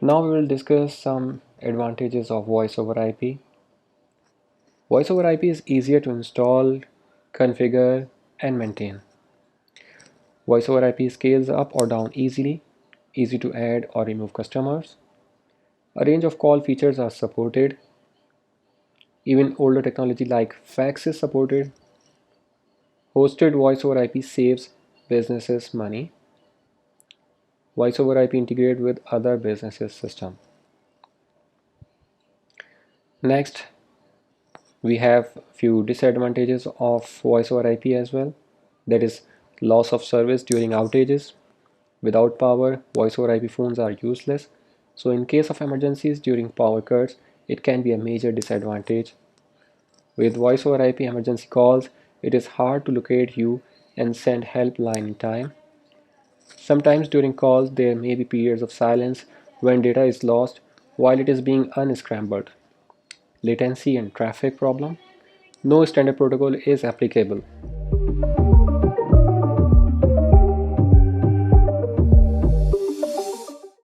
Now we will discuss some advantages of voice over IP. Voice over IP is easier to install, configure, and maintain. Voice over IP scales up or down easily, easy to add or remove customers. A range of call features are supported. Even older technology like fax is supported. Hosted voice over IP saves businesses money. Voice over IP integrated with other businesses system. Next, we have few disadvantages of voice over IP as well. That is loss of service during outages. Without power, voice over IP phones are useless. So in case of emergencies during power cuts, it can be a major disadvantage. With voice over IP emergency calls, it is hard to locate you and send helpline in time. Sometimes during calls, there may be periods of silence when data is lost while it is being unscrambled. Latency and traffic problem. No standard protocol is applicable.